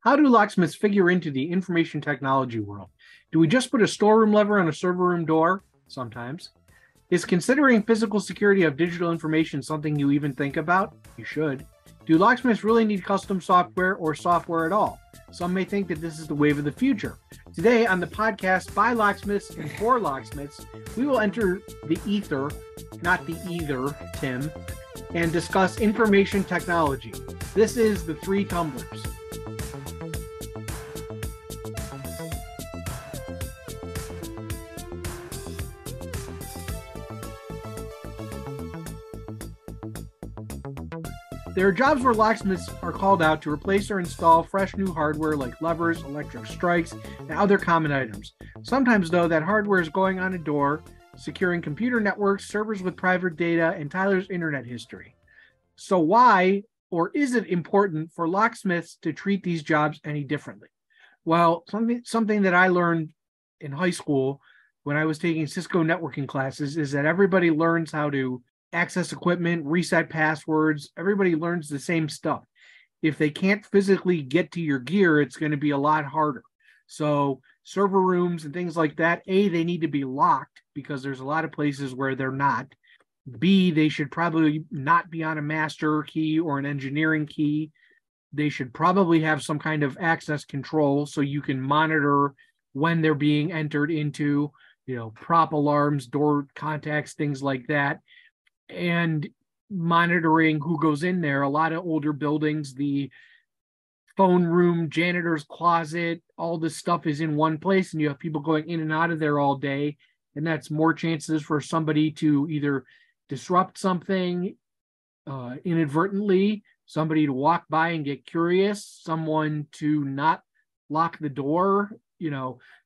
How do locksmiths figure into the information technology world? Do we just put a storeroom lever on a server room door? Sometimes. Is considering physical security of digital information something you even think about? You should. Do locksmiths really need custom software or software at all? Some may think that this is the wave of the future. Today on the podcast by locksmiths and for locksmiths, we will enter the ether, not the either, Tim, and discuss information technology. This is the Three Tumblers. There are jobs where locksmiths are called out to replace or install fresh new hardware like levers, electric strikes, and other common items. Sometimes, though, that hardware is going on a door, securing computer networks, servers with private data, and Tyler's internet history. So why, or is it important for locksmiths to treat these jobs any differently? Well, something that I learned in high school when I was taking Cisco networking classes is that everybody learns how to access equipment, reset passwords. Everybody learns the same stuff. If they can't physically get to your gear, it's going to be a lot harder. So server rooms and things like that, A, they need to be locked because there's a lot of places where they're not. B, they should probably not be on a master key or an engineering key. They should probably have some kind of access control so you can monitor when they're being entered into, prop alarms, door contacts, things like that. And monitoring who goes in there. A lot of older buildings, the phone room, janitor's closet, all this stuff is in one place, and you have people going in and out of there all day. And that's more chances for somebody to either disrupt something inadvertently, somebody to walk by and get curious, someone to not lock the door.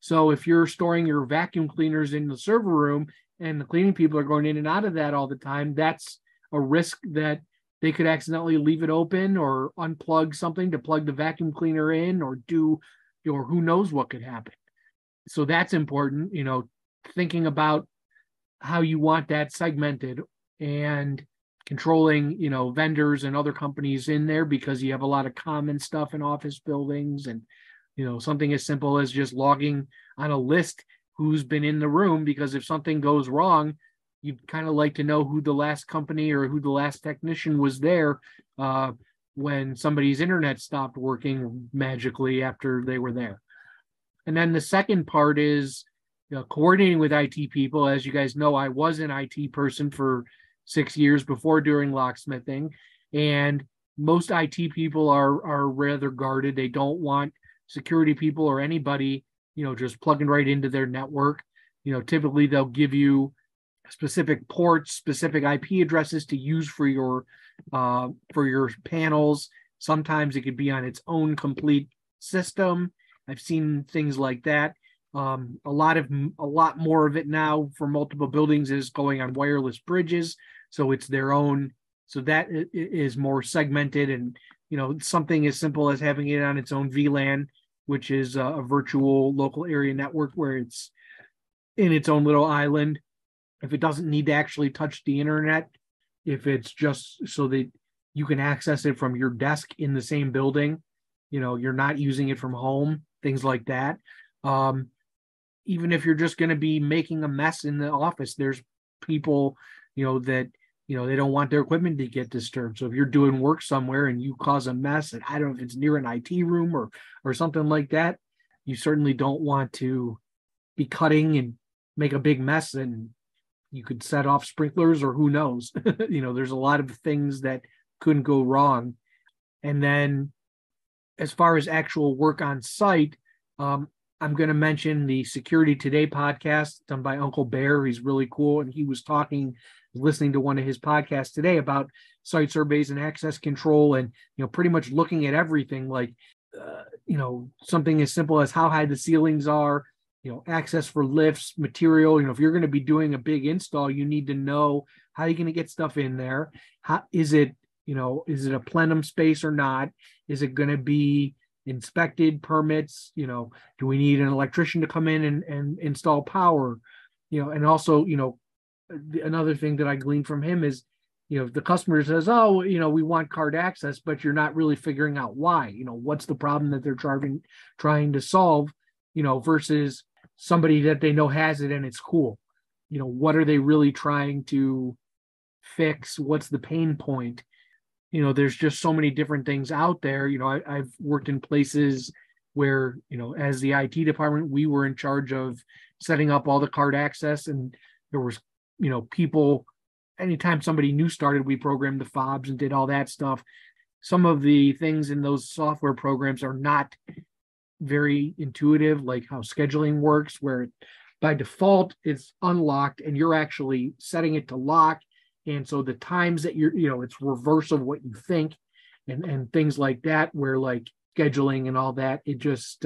So if you're storing your vacuum cleaners in the server room and the cleaning people are going in and out of that all the time, that's a risk that they could accidentally leave it open or unplug something to plug the vacuum cleaner in or who knows what could happen. So that's important, thinking about how you want that segmented and controlling, vendors and other companies in there because you have a lot of common stuff in office buildings and, something as simple as just logging on a list who's been in the room, because if something goes wrong, you'd kind of like to know who the last company or who the last technician was there when somebody's internet stopped working magically after they were there. And then the second part is coordinating with IT people. As you guys know, I was an IT person for 6 years before doing locksmithing, and most IT people are rather guarded. They don't want security people or anybody just plugging right into their network. Typically they'll give you specific ports, specific IP addresses to use for your panels. Sometimes it could be on its own complete system. I've seen things like that. A lot more of it now for multiple buildings is going on wireless bridges. So it's their own. So that is more segmented, and something as simple as having it on its own VLAN, which is a virtual local area network where it's in its own little island. If it doesn't need to actually touch the internet, if it's just so that you can access it from your desk in the same building, you're not using it from home, things like that. Even if you're just going to be making a mess in the office, there's people, that they don't want their equipment to get disturbed. So if you're doing work somewhere and you cause a mess, and I don't know if it's near an IT room or something like that, you certainly don't want to be cutting and make a big mess, and you could set off sprinklers or who knows. There's a lot of things that couldn't go wrong. And then as far as actual work on site, I'm going to mention the Security Today podcast done by Uncle Bear. He's really cool. And he was listening to one of his podcasts today about site surveys and access control and, pretty much looking at everything like, something as simple as how high the ceilings are, access for lifts, material. If you're going to be doing a big install, you need to know how you're going to get stuff in there. How is it a plenum space or not? Is it going to be inspected, permits? Do we need an electrician to come in and install power? And also, another thing that I gleaned from him is if the customer says, oh, we want card access, but you're not really figuring out why, what's the problem that they're trying to solve, versus somebody that they know has it and it's cool. What are they really trying to fix? What's the pain point? There's just so many different things out there. I've worked in places where, as the IT department, we were in charge of setting up all the card access, and there was, people, anytime somebody new started, we programmed the fobs and did all that stuff. Some of the things in those software programs are not very intuitive, like how scheduling works, where by default it's unlocked and you're actually setting it to lock. And so the times that it's reverse of what you think, and things like that, where like scheduling and all that, it just,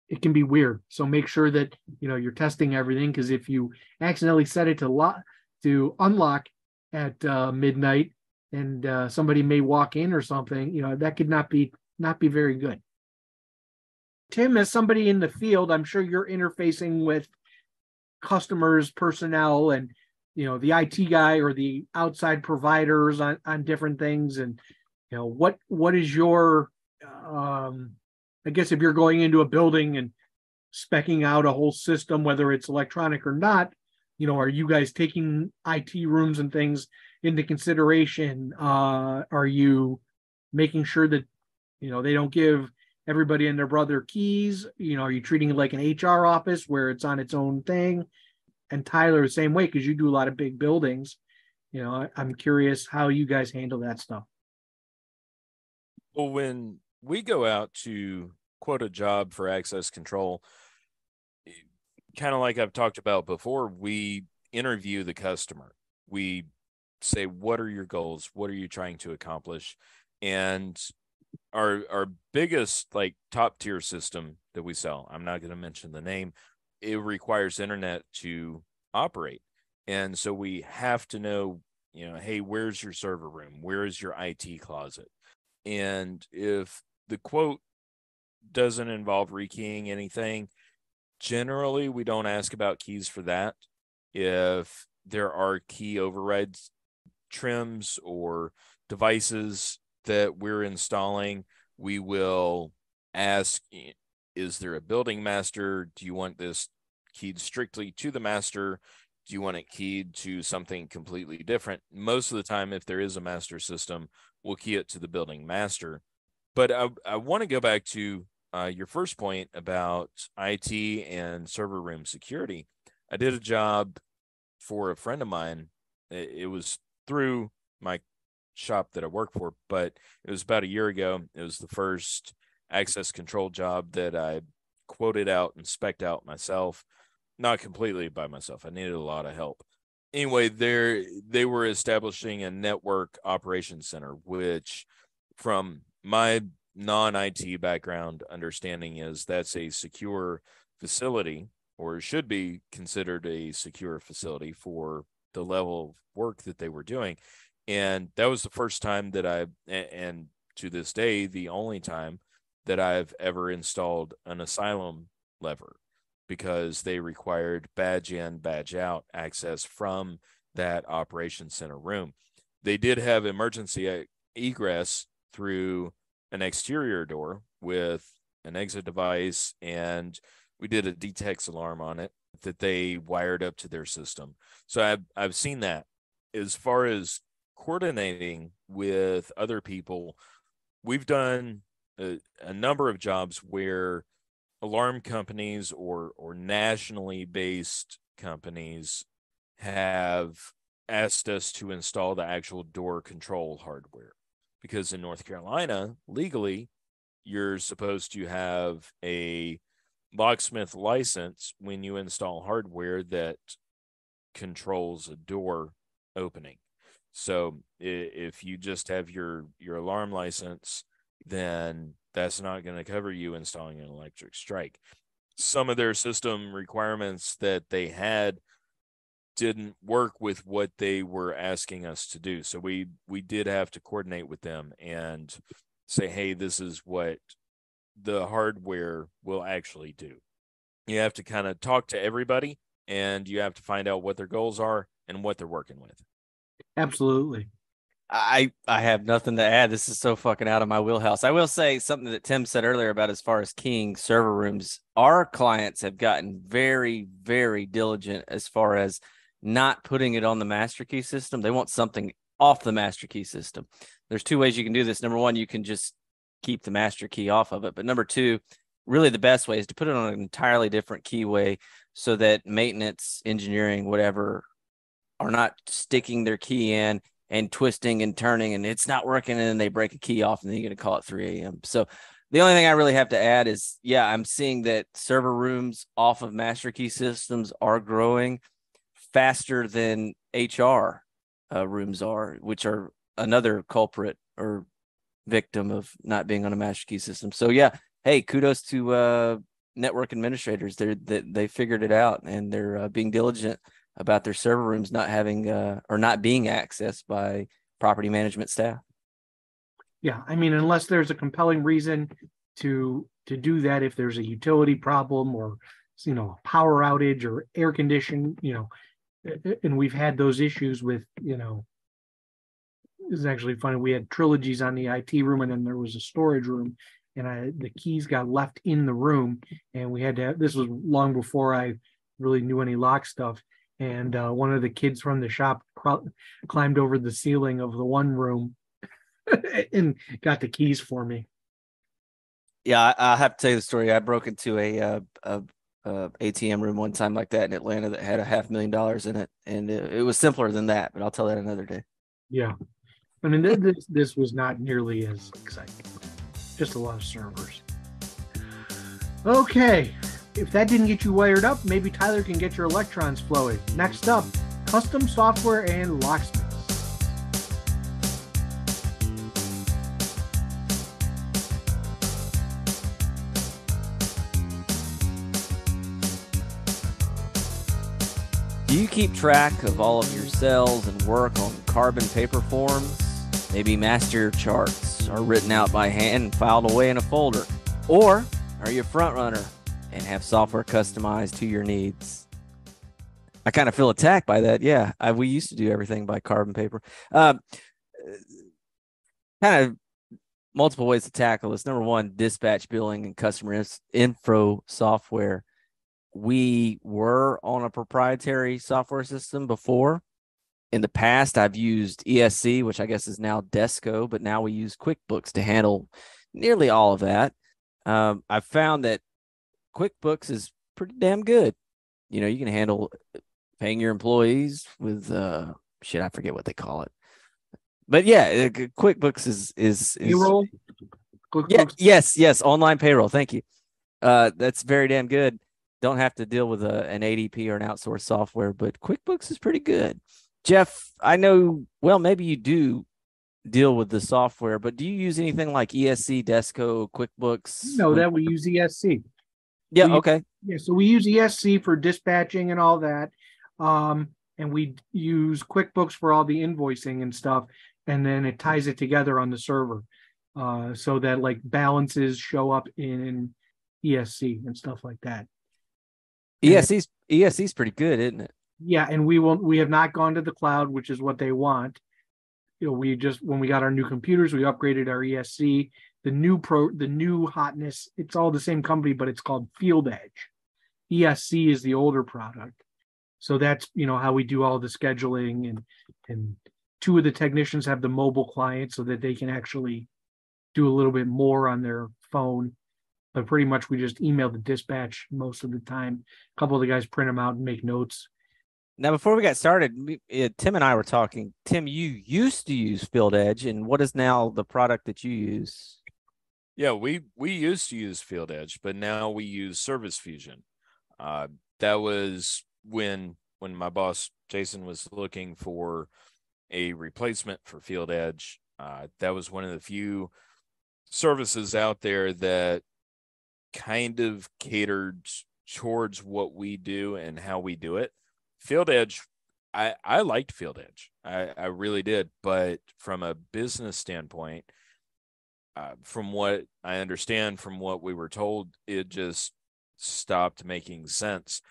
it can be weird. So make sure that, you're testing everything, because if you accidentally set it to unlock at midnight, and somebody may walk in or something, that could not be very good. Tim, as somebody in the field, I'm sure you're interfacing with customers, personnel, and the IT guy or the outside providers on different things. And what is your I guess if you're going into a building and specing out a whole system, whether it's electronic or not, are you guys taking IT rooms and things into consideration? Are you making sure that they don't give everybody and their brother keys? Are you treating it like an HR office where it's on its own thing? And Tyler, the same way, because you do a lot of big buildings. I'm curious how you guys handle that stuff. Well, when we go out to quote a job for access control, kind of like I've talked about before, we interview the customer. We say, what are your goals? What are you trying to accomplish? And our biggest, like, top tier system that we sell, I'm not going to mention the name, it requires internet to operate. And so we have to know, hey, where's your server room? Where is your IT closet? And if the quote doesn't involve rekeying anything, generally we don't ask about keys for that. If there are key overrides, trims, or devices that we're installing, we will ask, is there a building master? Do you want this keyed strictly to the master? Do you want it keyed to something completely different? Most of the time, if there is a master system, we'll key it to the building master. But I want to go back to your first point about IT and server room security. I did a job for a friend of mine. It was through my shop that I work for, but it was about a year ago. It was the first access control job that I quoted out and spec'd out myself, not completely by myself. I needed a lot of help. Anyway, they were establishing a network operations center, which from my non-IT background understanding is that's a secure facility, or should be considered a secure facility for the level of work that they were doing. And that was the first time that and to this day, the only time that I've ever installed an asylum lever, because they required badge in, badge out access from that operations center room. They did have emergency egress through an exterior door with an exit device, and we did a DTEX alarm on it that they wired up to their system. So I've seen that. As far as coordinating with other people, we've done a number of jobs where alarm companies or nationally based companies have asked us to install the actual door control hardware, because in North Carolina, legally, you're supposed to have a locksmith license when you install hardware that controls a door opening. So if you just have your alarm license, then that's not going to cover you installing an electric strike. Some of their system requirements that they had didn't work with what they were asking us to do. So we did have to coordinate with them and say, hey, this is what the hardware will actually do. You have to kind of talk to everybody, and you have to find out what their goals are and what they're working with. Absolutely. I have nothing to add. This is so fucking out of my wheelhouse. I will say something that Tim said earlier about as far as keying server rooms. Our clients have gotten very, very diligent as far as not putting it on the master key system. They want something off the master key system. There's two ways you can do this. Number one, you can just keep the master key off of it. But number two, really the best way is to put it on an entirely different keyway so that maintenance, engineering, whatever, are not sticking their key in and twisting and turning, and it's not working, and then they break a key off, and then you're going to call it 3 a.m. So the only thing I really have to add is, yeah, I'm seeing that server rooms off of master key systems are growing faster than HR rooms are, which are another culprit or victim of not being on a master key system. So yeah, hey, kudos to network administrators. They figured it out, and they're being diligent about their server rooms not having or not being accessed by property management staff. Yeah, I mean, unless there's a compelling reason to do that, if there's a utility problem or power outage or air condition, and we've had those issues with, it's actually funny. We had trilogies on the IT room, and then there was a storage room, and the keys got left in the room, and we had to this was long before I really knew any lock stuff. And one of the kids from the shop climbed over the ceiling of the one room and got the keys for me. Yeah, I have to tell you the story. I broke into a ATM room one time like that in Atlanta that had $500,000 in it, and it was simpler than that. But I'll tell that another day. Yeah, I mean this was not nearly as exciting. Just a lot of servers. Okay. If that didn't get you wired up, maybe Tyler can get your electrons flowing. Next up, custom software and locksmiths. Do you keep track of all of your cells and work on carbon paper forms? Maybe master charts are written out by hand and filed away in a folder. Or are you a front runner and have software customized to your needs? I kind of feel attacked by that. Yeah, we used to do everything by carbon paper. Kind of multiple ways to tackle this. Number one, dispatch billing and customer info software. We were on a proprietary software system before. In the past, I've used ESC, which I guess is now Desco, but now we use QuickBooks to handle nearly all of that. I've found that QuickBooks is pretty damn good. You can handle paying your employees with I forget what they call it. But yeah, QuickBooks is payroll. QuickBooks. Yeah, yes, online payroll. Thank you. That's very damn good. Don't have to deal with an ADP or an outsourced software, but QuickBooks is pretty good. Jeff, I know, well, maybe you do deal with the software, but do you use anything like ESC, Desco, QuickBooks? No, that we use ESC. Yeah, okay. So we use ESC for dispatching and all that. And we use QuickBooks for all the invoicing and stuff. And then it ties it together on the server so that like balances show up in ESC and stuff like that. ESC's pretty good, isn't it? Yeah, and we have not gone to the cloud, which is what they want. We just, when we got our new computers, we upgraded our ESC. The new hotness, it's all the same company, but it's called Field Edge. ESC is the older product. So that's, how we do all the scheduling, and two of the technicians have the mobile client so that they can actually do a little bit more on their phone. But pretty much we just email the dispatch most of the time. A couple of the guys print them out and make notes. Now, before we got started, Tim and I were talking. Tim, you used to use Field Edge, and what is now the product that you use? Yeah, we used to use Field Edge, but now we use Service Fusion. That was when my boss Jason was looking for a replacement for Field Edge. That was one of the few services out there that kind of catered towards what we do and how we do it. Field Edge, I liked Field Edge. I really did. But from a business standpoint, from what I understand, from what we were told, it just stopped making sense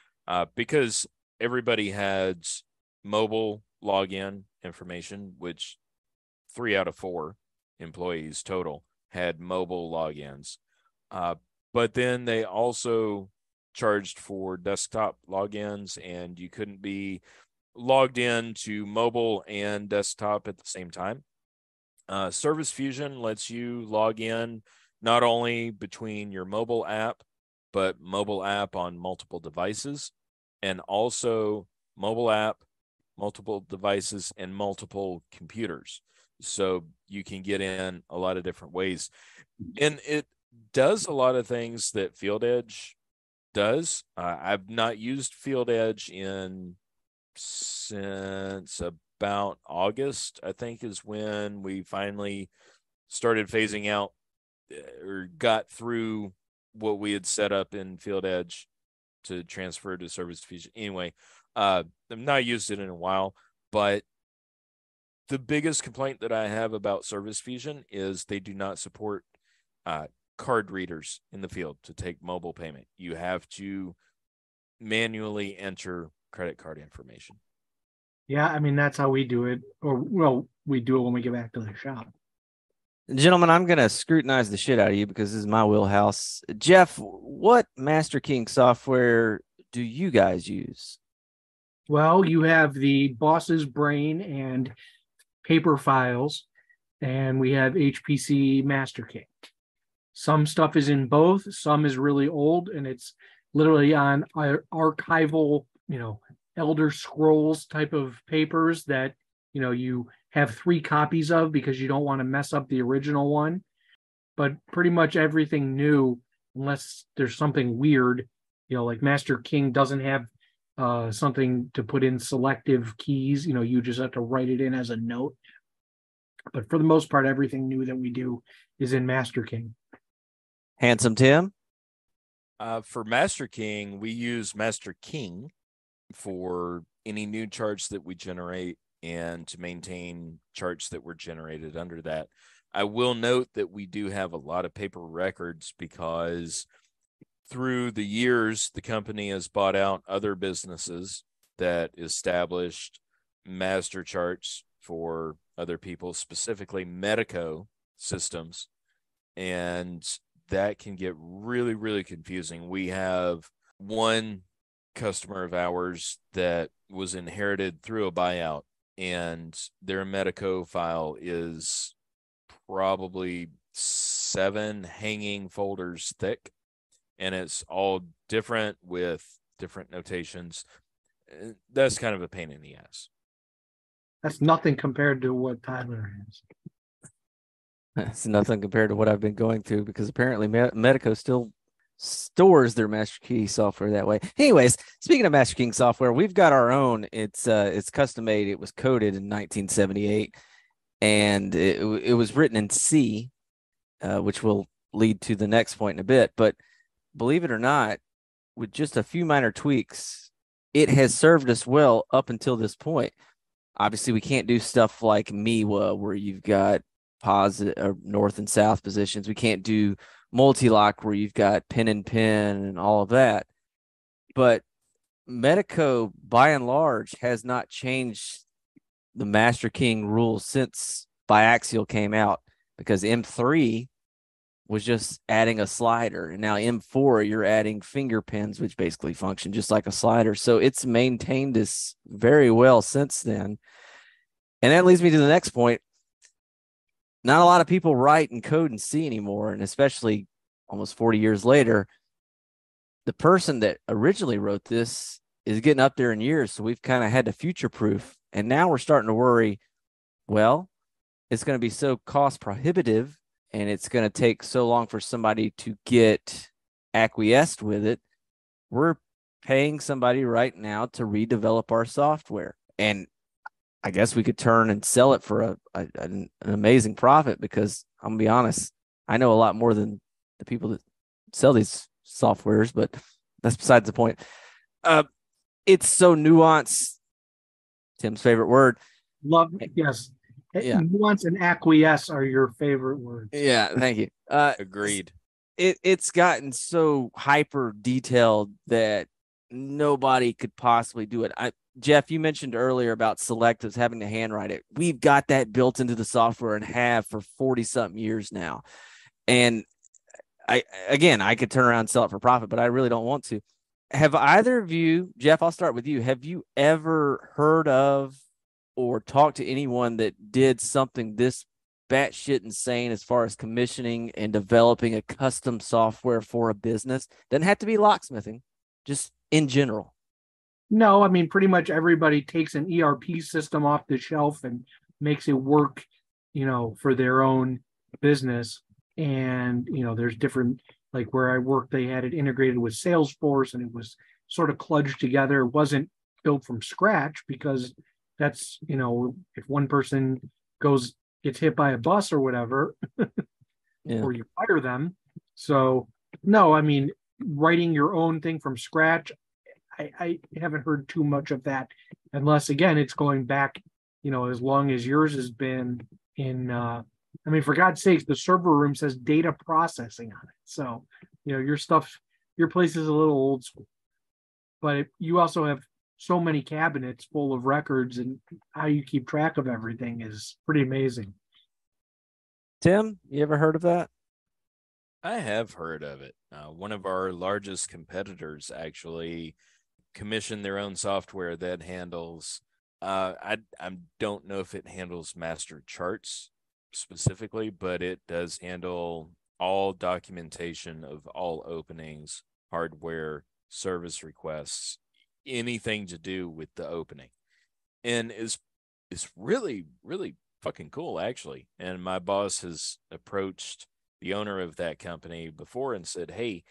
because everybody had mobile login information, which 3 out of 4 employees total had mobile logins. But then they also charged for desktop logins, and you couldn't be logged in to mobile and desktop at the same time. Service Fusion lets you log in not only between your mobile app, but mobile app on multiple devices, and also mobile app, multiple devices, and multiple computers. So you can get in a lot of different ways. And it does a lot of things that Field Edge does. I've not used Field Edge since about August, I think, is when we finally started phasing out or got through what we had set up in Field Edge to transfer to Service Fusion. Anyway, I've not used it in a while, but the biggest complaint that I have about Service Fusion is they do not support card readers in the field to take mobile payment. You have to manually enter credit card information. Yeah, I mean, that's how we do it. Or, well, we do it when we get back to the shop. Gentlemen, I'm going to scrutinize the shit out of you because this is my wheelhouse. Jeff, what Master King software do you guys use? Well, you have the Boss's Brain and paper files, and we have HPC Master King. Some stuff is in both. Some is really old, and it's literally on archival, Elder Scrolls type of papers that, you have 3 copies of because you don't want to mess up the original one. But pretty much everything new, unless there's something weird, like Master King doesn't have something to put in selective keys. You just have to write it in as a note. But for the most part, everything new that we do is in Master King. Handsome Tim? For Master King, we use Master King for any new charts that we generate and to maintain charts that were generated under that. I will note that we do have a lot of paper records because through the years, the company has bought out other businesses that established master charts for other people, specifically Medico systems. And that can get really, really confusing. We have one customer of ours that was inherited through a buyout, and their Medico file is probably 7 hanging folders thick, and it's all different with different notations. That's kind of a pain in the ass. That's nothing compared to what Tyler has. It's nothing compared to what I've been going through because apparently Medico still stores their Master Key software that way. Anyways, speaking of Master King software, we've got our own. It's custom made. It was coded in 1978, and it was written in C, which will lead to the next point in a bit. But believe it or not, with just a few minor tweaks, it has served us well up until this point. Obviously, we can't do stuff like Miwa where you've got positive or north and south positions. We can't do multi-lock where you've got pin and pin and all of that. But Medico, by and large, has not changed the Master King rules since biaxial came out, because M3 was just adding a slider, and now M4 you're adding finger pins, which basically function just like a slider. So it's maintained this very well since then. And that leads me to the next point. Not a lot of people write and code in C anymore, and especially almost 40 years later, the person that originally wrote this is getting up there in years, so we've kind of had to future-proof. And now we're starting to worry, well, it's going to be so cost prohibitive, and it's going to take so long for somebody to get acquiesced with it. We're paying somebody right now to redevelop our software. And I guess we could turn and sell it for an amazing profit, because I'm going to be honest, I know a lot more than the people that sell these softwares, but that's besides the point. It's so nuanced. Tim's favorite word. Love, yes. Yeah. Nuance and acquiesce are your favorite words. Yeah, thank you. Agreed. It's gotten so hyper detailed that nobody could possibly do it. Jeff, you mentioned earlier about selectives having to handwrite it. We've got that built into the software and have for 40 something years now. And I could turn around and sell it for profit, but I really don't want to. Have either of you, Jeff, I'll start with you. Have you ever heard of or talked to anyone that did something this batshit insane as far as commissioning and developing a custom software for a business? Doesn't have to be locksmithing, just in general. No, I mean, pretty much everybody takes an ERP system off the shelf and makes it work, for their own business. And, there's different, like where I worked, they had it integrated with Salesforce and it was sort of kludged together. It wasn't built from scratch because that's, if one person gets hit by a bus or whatever, or you fire them. So, no, I mean, writing your own thing from scratch, I haven't heard too much of that, unless again it's going back, as long as yours has been in. I mean, for God's sakes, the server room says data processing on it, so your place is a little old school. But you also have so many cabinets full of records, and how you keep track of everything is pretty amazing. Tim, you ever heard of that? I have heard of it. One of our largest competitors actually commissioned their own software that handles I don't know if it handles master charts specifically, but it does handle all documentation of all openings, hardware, service requests, anything to do with the opening. And it's really, really fucking cool, actually. And my boss has approached the owner of that company before and said, hey,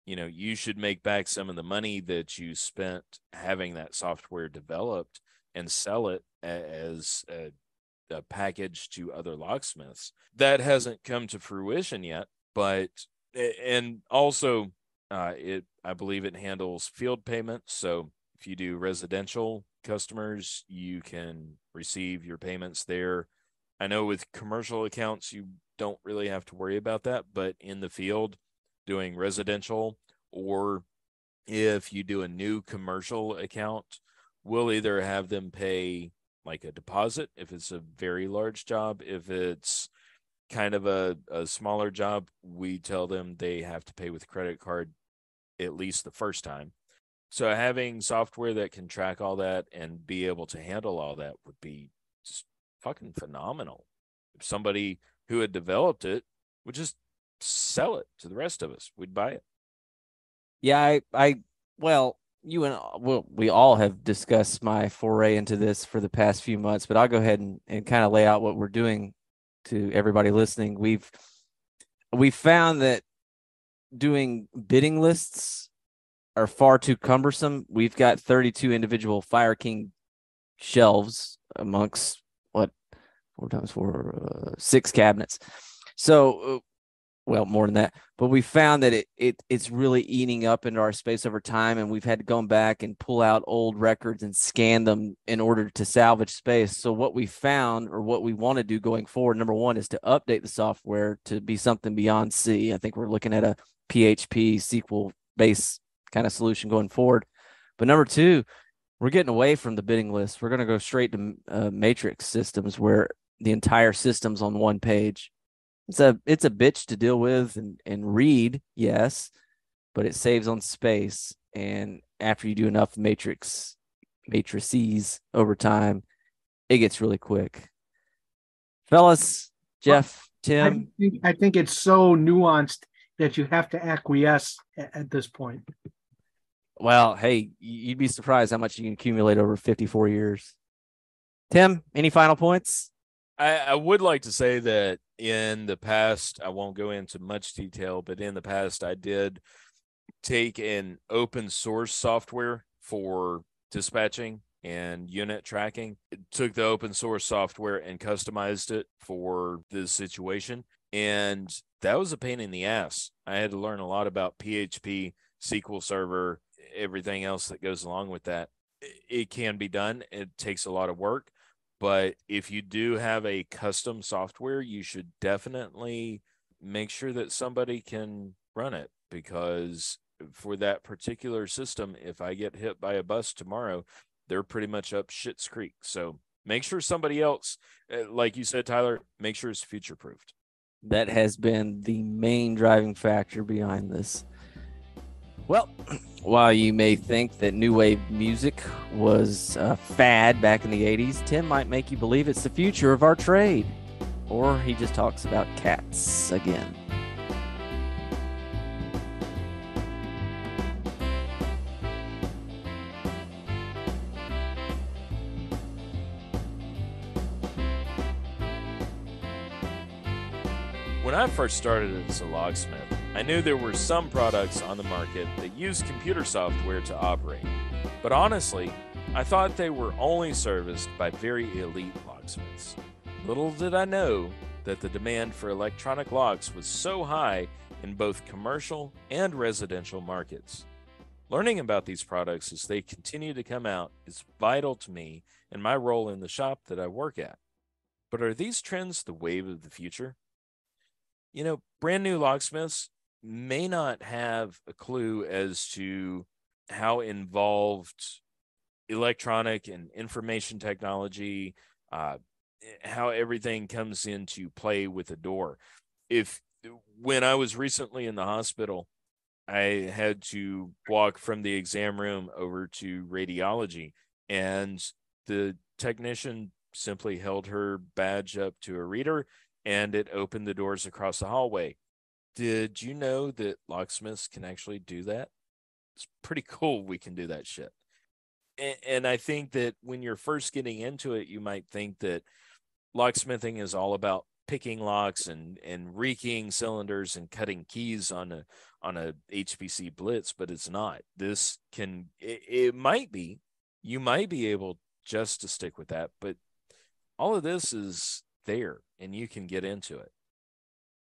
you should make back some of the money that you spent having that software developed and sell it as a package to other locksmiths. That hasn't come to fruition yet, but, and also I believe it handles field payments. So if you do residential customers, you can receive your payments there. I know with commercial accounts, you don't really have to worry about that, but in the field, doing residential, or if you do a new commercial account, we'll either have them pay like a deposit if it's a very large job. If it's kind of a smaller job, we tell them they have to pay with credit card at least the first time. So having software that can track all that and be able to handle all that would be just fucking phenomenal. If somebody who had developed it would just sell it to the rest of us, we'd buy it. Yeah, we all have discussed my foray into this for the past few months, but I'll go ahead and kind of lay out what we're doing to everybody listening. We've found that doing bidding lists are far too cumbersome. We've got 32 individual Fire King shelves amongst 6 cabinets. So, well, more than that, but we found that it's really eating up into our space over time, and we've had to go back and pull out old records and scan them in order to salvage space. So what we found, or what we want to do going forward, number one, is to update the software to be something beyond C. I think we're looking at a PHP SQL base kind of solution going forward. But number two, we're getting away from the bidding list. We're going to go straight to matrix systems where the entire system's on one page. It's a bitch to deal with and read, yes, but it saves on space. And after you do enough matrices over time, it gets really quick. Fellas, Jeff, Tim. I think it's so nuanced that you have to acquiesce at this point. Well, hey, you'd be surprised how much you can accumulate over 54 years. Tim, any final points? I would like to say that in the past, I won't go into much detail, but in the past, I did take an open source software for dispatching and unit tracking. It took the open source software and customized it for this situation. And that was a pain in the ass. I had to learn a lot about PHP, SQL Server, everything else that goes along with that. It can be done. It takes a lot of work. But if you do have a custom software, you should definitely make sure that somebody can run it, because for that particular system, if I get hit by a bus tomorrow, they're pretty much up shit's creek. So make sure somebody else, like you said, Tyler, make sure it's future proofed. That has been the main driving factor behind this. Well, while you may think that new wave music was a fad back in the 80s, Tim might make you believe it's the future of our trade. Or he just talks about cats again. When I first started as a locksmith, I knew there were some products on the market that used computer software to operate. But honestly, I thought they were only serviced by very elite locksmiths. Little did I know that the demand for electronic locks was so high in both commercial and residential markets. Learning about these products as they continue to come out is vital to me and my role in the shop that I work at. But are these trends the wave of the future? You know, brand new locksmiths may not have a clue as to how involved electronic and information technology, how everything comes into play with a door. When I was recently in the hospital, I had to walk from the exam room over to radiology, and the technician simply held her badge up to a reader, and it opened the doors across the hallway. Did you know that locksmiths can actually do that? It's pretty cool we can do that shit. And I think that when you're first getting into it, you might think that locksmithing is all about picking locks and rekeying cylinders and cutting keys on a HPC blitz, but it's not. It might be. You might be able just to stick with that, but all of this is there and you can get into it.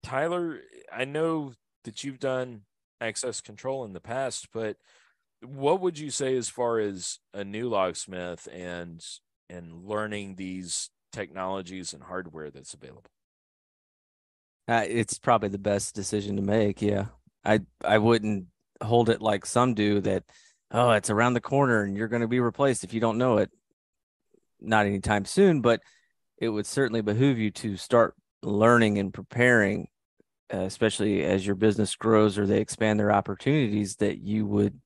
Tyler, I know that you've done access control in the past, but what would you say as far as a new locksmith and learning these technologies and hardware that's available? It's probably the best decision to make. Yeah. I wouldn't hold it like some do that, oh, it's around the corner and you're going to be replaced if you don't know it. Not anytime soon, but it would certainly behoove you to start learning and preparing, especially as your business grows or they expand their opportunities, that you would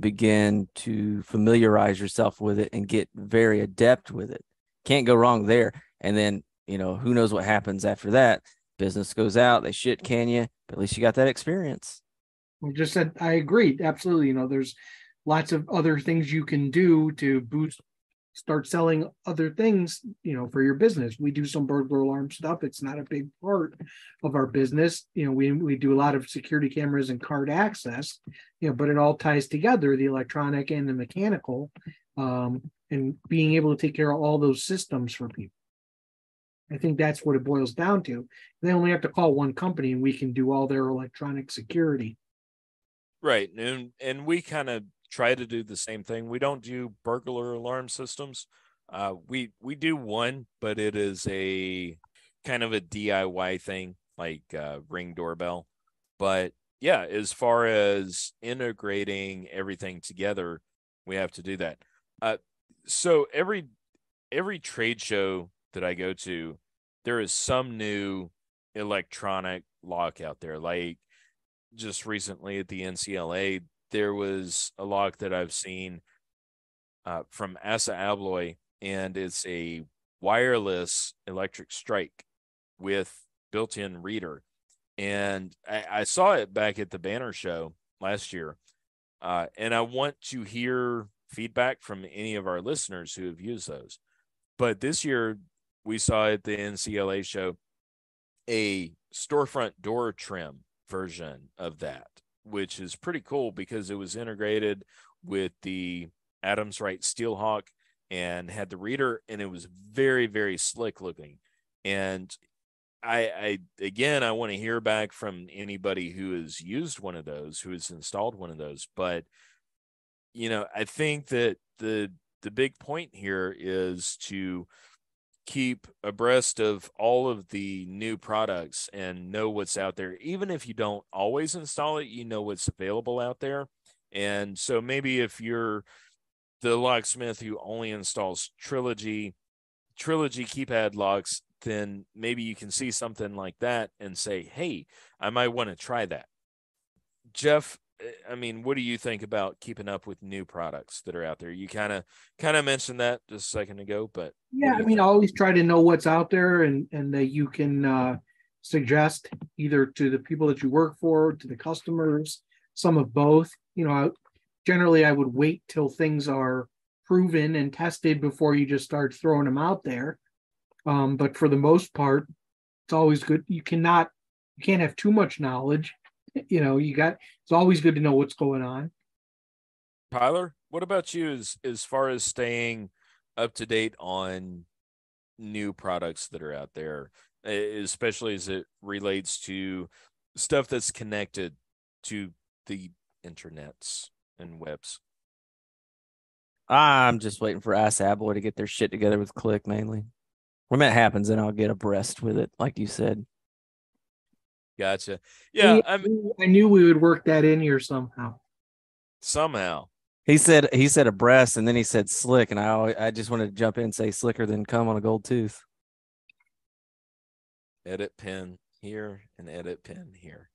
begin to familiarize yourself with it and get very adept with it. Can't go wrong there. And then, who knows what happens after that. Business goes out, they shit can you, but at least you got that experience. Well, just said, I agree. Absolutely. There's lots of other things you can do to start selling other things, for your business. We do some burglar alarm stuff. It's not a big part of our business. We do a lot of security cameras and card access, but it all ties together, the electronic and the mechanical, and being able to take care of all those systems for people. I think that's what it boils down to. They only have to call one company and we can do all their electronic security. Right. And we kind of try to do the same thing. We don't do burglar alarm systems. We do one, but it is a kind of a DIY thing, like Ring doorbell. But yeah, as far as integrating everything together, we have to do that. So every trade show that I go to, there is some new electronic lock out there. Like just recently at the NCLA, there was a lock that I've seen from Assa Abloy, and it's a wireless electric strike with built-in reader. And I saw it back at the Banner Show last year, and I want to hear feedback from any of our listeners who have used those. But this year, we saw at the NCLA show a storefront door trim version of that, which is pretty cool because it was integrated with the Adams Wright Steelhawk and had the reader, and it was very, very slick looking. And I want to hear back from anybody who has used one of those, who has installed one of those. But, I think that the big point here is to keep abreast of all of the new products and know what's out there. Even if you don't always install it, you know what's available out there. And so maybe if you're the locksmith who only installs Trilogy keypad locks, then maybe you can see something like that and say, hey, I might want to try that. Jeff, I mean, what do you think about keeping up with new products that are out there? You kind of mentioned that just a second ago, but Yeah, I mean, I always try to know what's out there and that you can suggest either to the people that you work for, to the customers, some of both. Generally I would wait till things are proven and tested before you just start throwing them out there. But for the most part, it's always good. You can't have too much knowledge. It's always good to know what's going on. Tyler, what about you as far as staying up to date on new products that are out there, especially as it relates to stuff that's connected to the internets and webs? I'm just waiting for Boy to get their shit together with Click mainly. When that happens, then I'll get abreast with it, like you said. Gotcha. Yeah, I knew we would work that in here somehow. He said abreast, and then he said slick, and I just wanted to jump in and say slicker than cum on a gold tooth. Edit pin here and edit pin here.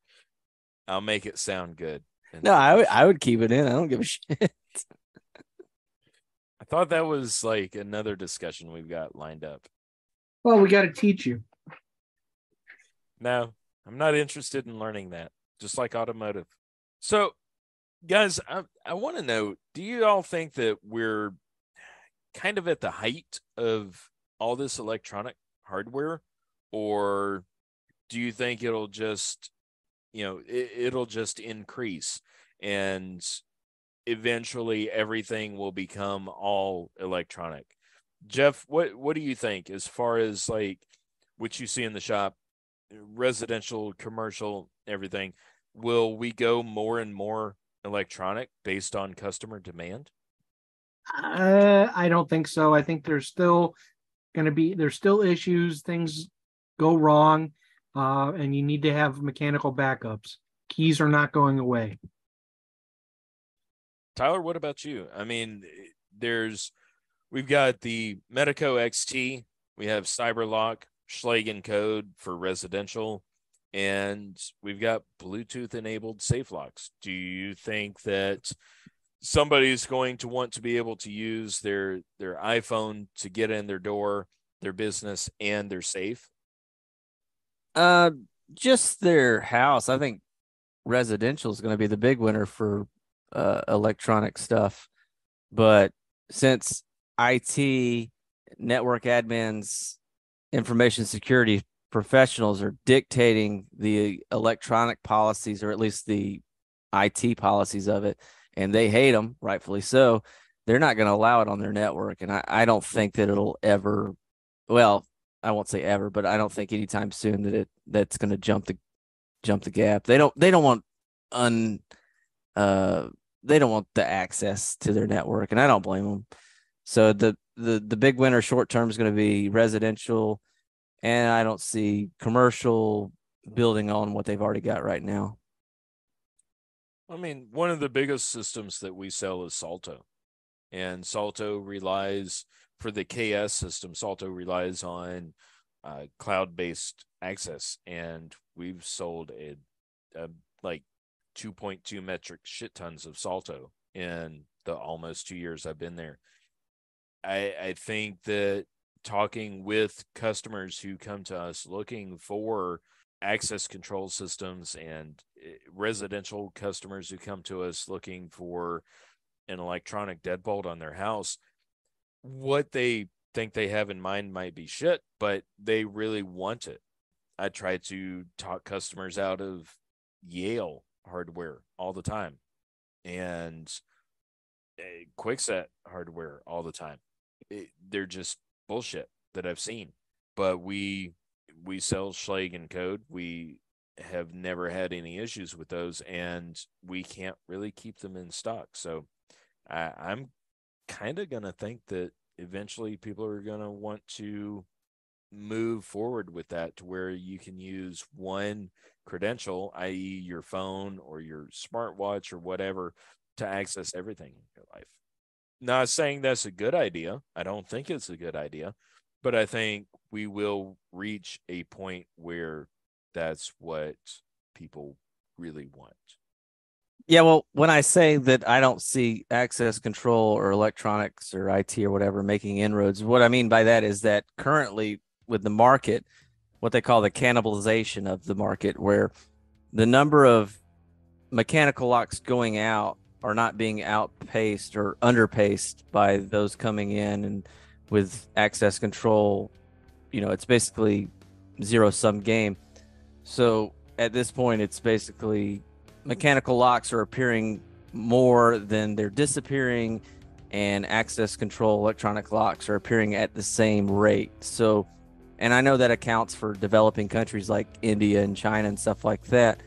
I'll make it sound good. No, I would keep it in. I don't give a shit. I thought that was like another discussion we've got lined up. Well, we got to teach you. No, I'm not interested in learning that, just like automotive. So, guys, I want to know, do you all think that we're kind of at the height of all this electronic hardware, or do you think it'll just, it'll just increase and eventually everything will become all electronic? Jeff, what do you think as far as like what you see in the shop, residential, commercial, everything? Will we go more and more electronic based on customer demand? I don't think so. I think there's still issues. Things go wrong, and you need to have mechanical backups. Keys are not going away. Tyler, what about you? I mean, we've got the Medico XT, we have Cyberlock, Schlage code for residential, and we've got Bluetooth enabled safe locks. Do you think that somebody's going to want to be able to use their iPhone to get in their door, their business, and their safe? Just their house. I think residential is going to be the big winner for electronic stuff. But since IT, network admins, information security professionals are dictating the electronic policies, or at least the IT policies of it, and they hate them, rightfully so, they're not going to allow it on their network. And I don't think that it'll ever, well, I won't say ever, but I don't think anytime soon that's going to jump the gap. They don't want they don't want the access to their network, and I don't blame them. So the big winner short term is going to be residential, and I don't see commercial building on what they've already got right now. I mean, one of the biggest systems that we sell is Salto, and Salto relies, for the KS system, Salto relies on cloud-based access, and we've sold a like 2.2 metric shit tons of Salto in the almost 2 years I've been there. I think that talking with customers who come to us looking for access control systems, and residential customers who come to us looking for an electronic deadbolt on their house, what they think they have in mind might be shit, but they really want it. I try to talk customers out of Yale hardware all the time, and Quickset hardware all the time. They're just bullshit that I've seen, but we sell Schlage code. We have never had any issues with those, and we can't really keep them in stock. So I'm kind of going to think that eventually people are going to want to move forward with that, to where you can use one credential, i.e. your phone or your smartwatch or whatever, to access everything in your life. Not saying that's a good idea. I don't think it's a good idea, but I think we will reach a point where that's what people really want. Yeah, well, when I say that I don't see access control or electronics or IT or whatever making inroads, what I mean by that is that currently with the market, what they call the cannibalization of the market, where the number of mechanical locks going out are not being outpaced or underpaced by those coming in. And with access control, it's basically zero-sum game. So at this point, it's basically mechanical locks are appearing more than they're disappearing, and access control electronic locks are appearing at the same rate. So, and I know that accounts for developing countries like India and China and stuff like that,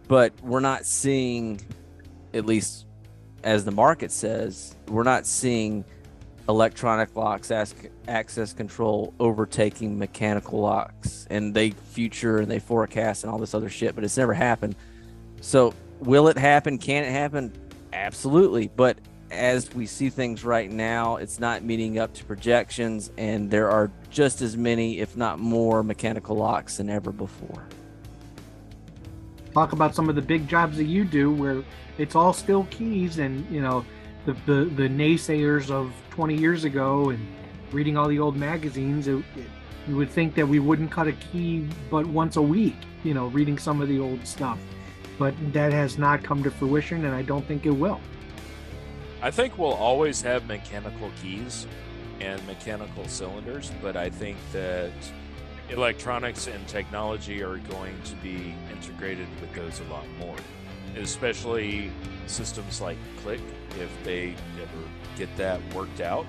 but we're not seeing, at least as the market says, we're not seeing electronic locks, access control overtaking mechanical locks, and they future and they forecast and all this other shit, but it's never happened. So will it happen? Can it happen? Absolutely. But as we see things right now, it's not meeting up to projections, and there are just as many, if not more, mechanical locks than ever before. Talk about some of the big jobs that you do where it's all still keys, and the naysayers of 20 years ago and reading all the old magazines, you would think that we wouldn't cut a key but once a week, reading some of the old stuff. But that has not come to fruition, and I don't think it will. I think we'll always have mechanical keys and mechanical cylinders, but I think that electronics and technology are going to be integrated with those a lot more, especially systems like Click, if they ever get that worked out.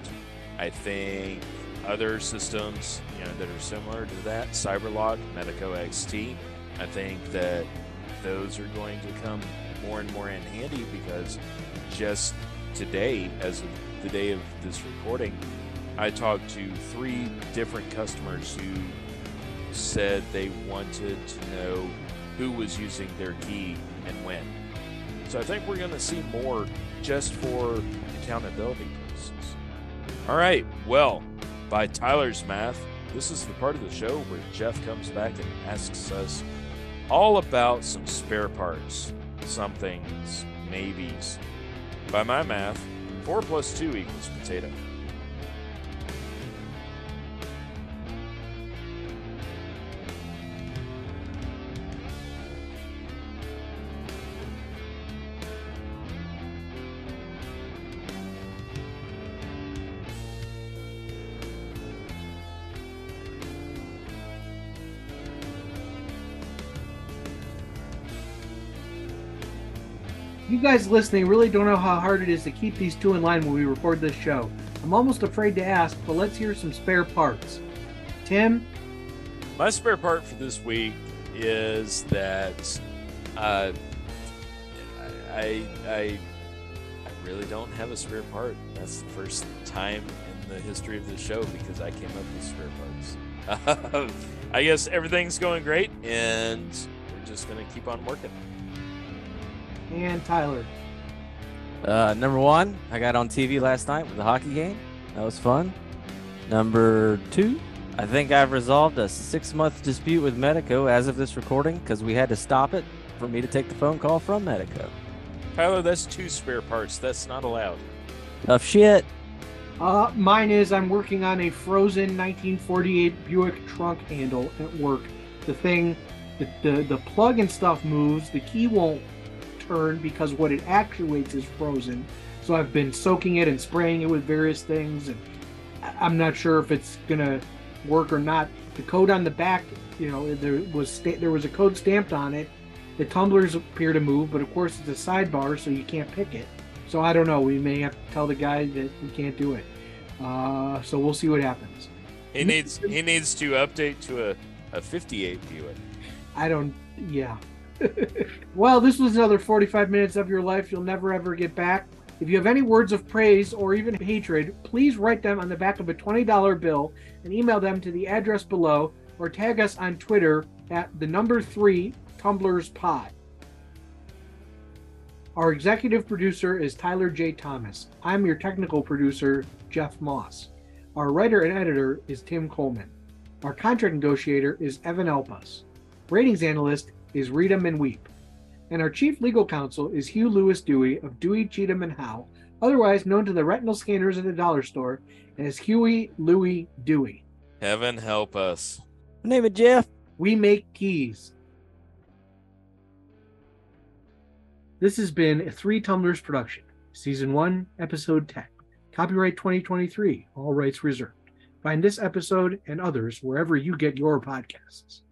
I think other systems, that are similar to that, Cyberlock, Medico XT, I think that those are going to come more and more in handy, because just today, as of the day of this recording, I talked to 3 different customers who said they wanted to know who was using their key and when. So I think we're going to see more just for accountability purposes. All right, well, by Tyler's math, this is the part of the show where Jeff comes back and asks us all about some spare parts, somethings, maybes. By my math, 4 + 2 = potato. You guys listening really don't know how hard it is to keep these two in line when we record this show. I'm almost afraid to ask, but let's hear some spare parts. Tim? My spare part for this week is that I really don't have a spare part. That's the first time in the history of the show, because I came up with spare parts. I guess everything's going great, and we're just going to keep on working. And Tyler? Number 1, I got on TV last night with the hockey game. That was fun. Number 2, I think I've resolved a 6-month dispute with Medico as of this recording, because we had to stop it for me to take the phone call from Medico. Tyler, that's 2 spare parts. That's not allowed. Tough shit. Mine is I'm working on a frozen 1948 Buick trunk handle at work. The thing, the plug and stuff moves. The key won't turn because what it actuates is frozen. So I've been soaking it and spraying it with various things, and I'm not sure if it's gonna work or not. The code on the back, there was a code stamped on it. The tumblers appear to move, but of course it's a sidebar, so you can't pick it. So I don't know. We may have to tell the guy that we can't do it. So we'll see what happens. He needs to update to a 58 Buick. Yeah. Well, this was another 45 minutes of your life you'll never ever get back. If you have any words of praise or even hatred, please write them on the back of a $20 bill and email them to the address below, or tag us on Twitter at @3TumblersPod. Our executive producer is Tyler J. Thomas. I'm your technical producer, Jeff Moss. Our writer and editor is Tim Coleman. Our contract negotiator is Evan Elpas. Ratings analyst is Rita Manweep. And our chief legal counsel is Hugh Lewis Dewey of Dewey, Cheatham, and Howe, otherwise known to the retinal scanners at the dollar store as Huey Louie Dewey. Heaven help us. My name is Jeff. We make keys. This has been a Three Tumblers production, Season 1, Episode 10. Copyright 2023, all rights reserved. Find this episode and others wherever you get your podcasts.